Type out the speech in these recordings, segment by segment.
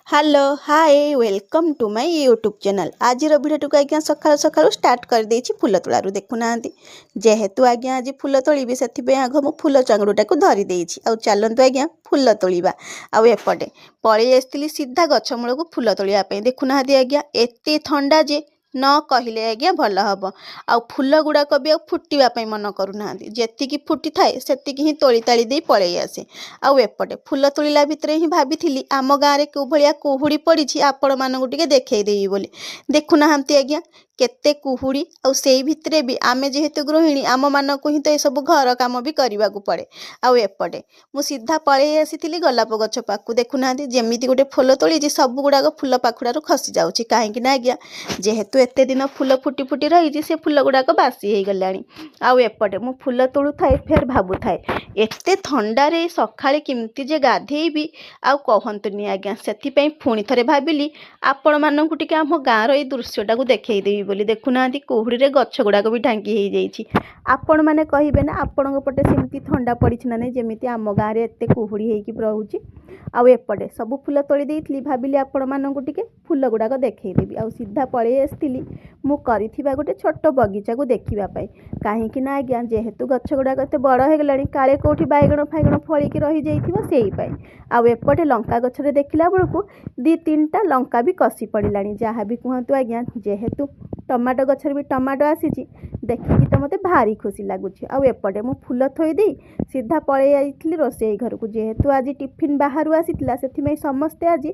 Hello hi welcome to my YouTube channel. आज video को आज्ञा सकाल सकाल स्टार्ट कर देछि फूल तोड़ारू देखुना जेहेतु आज्ञा आज फूल तोड़ी से आग मु फूल चांगुटा को धरी देछि आउ चलतु आज्ञा फूल तोड़ा आउ एपटे पलि आसती सीधा गछ मूल को फूल तोड़ापी देखुना आज्ञा एत ठंडा जे न कहले आज्ञा भल हम आउ फूल गुड़ाक भी आ फुटापी मन करूना जी फुटी थाए से ही तोली ताली दे पलि आसे आउ एपटे फूल तोड़ा भितर ही भाभी आम गाँव में कौ भाया कुहुड़ी पड़ी आपण मानू टे देखईदेवी बोली देखुना आज्ञा केते कुहुड़ी आउ से भितरे भी आमे जेहेतु गृहिणी आम मान को ही तो सब घर काम भी करने को पड़े आउ एपटे मु सीधा पलि आसी गोलाप गछ पाक देखुना जमी गोटे फूल तोड़ी सब गुड़ाक फूल पाखुड़ारू खसी जाऊँगी कहीं आज्ञा जेहेतु एत दिन फूल फुटी फुटी रही से फूल गुड़ाक बासी हो गला आउ एपटे मु फूल तोड़ू थाए फेर भावु थाए एते थंडारे सकाळे केमती जे गाधेबी आउ कहतुनी आज्ञा से पुणी थे भाविली आपण मानू टिके आम गाँव रो दृश्यटा को देखईदेवी बोली देखुना कुहुड़ी रे गछ गुड़ाक भी ढांकी हो जाइए आपण मैंने कहे ना आपण पटे सेमती थंडा पड़ी ना नहीं जमी आम गाँव में एत कुहुड़ी होगी रोचे आउ एपटे सब फूल तोड़ी देती भाविली आपण मानू टिके फूल गुड़ाक देखईदेवी आउ सीधा पलि आसती मु करिथिबा गोटे छोट बगीचा को देखापी कहीं आज्ञा जेहेतु गछ गुड़ाक एत बड़ हो गला काले कौटी बैगण फैगण फलिकी रही जाइथिबो सेही आउ एपटे लंका गछरे देखिला बेलू दी तीनटा लंका भी कसी पड़ा जहाँ भी कहतु आज्ञा जेहेतु टमाटो गछरे भी टमाटो आसी देखिकी तो मते भारी खुशी लगुच आउ एपटे मु फूल थोईदे सीधा पलि आई रोसई घर को जेहेतु आज टिफिन बाहर आसीला से समस्ते आज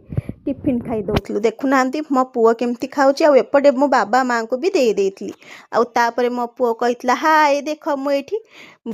टिफिन खाई दौलू देखुना मो पुओ केमती खाऊँ आउ एपटे मो बाबा माँ को भी देती आउ तापरे मो पुओ कही हाय देख मुझे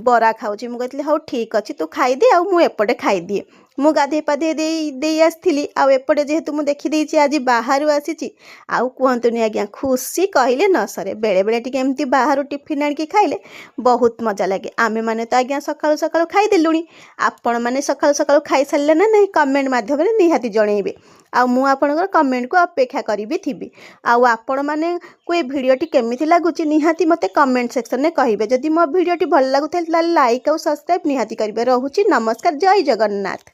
बरा खाऊँ मुझे हाँ ठीक अच्छे तू खाईदे आउ मु एपटे खाईदिए मु गाधे पाधे दे आसती आउ एपटे जेहेतु मुझे देखीदे आज बाहर आसी आउ कहतुनी आज्ञा खुशी कहले न सरे बेले बेले टी एमती बाहर टिफिन आणिकी खाइले बहुत मजा लगे आमे माने तो आज्ञा सकाळु सकाळु खाईदेलुणी आपण माने सकाळु सकाळु खाई सारे ना नहीं कमेंट माध्यम निहाती जणेबे आउ मु आपणकर कमेंट को अपेक्षा करी थी आउ आपण माने को ए भिडियोटी केमिति लागुची निहाती मते कमेंट सेक्शन में कहिबे जदि मो भिडियोटी भल लागुथाय लाइक और सब्सक्राइब निहाती करिवे। रहुची नमस्कार जय जगन्नाथ।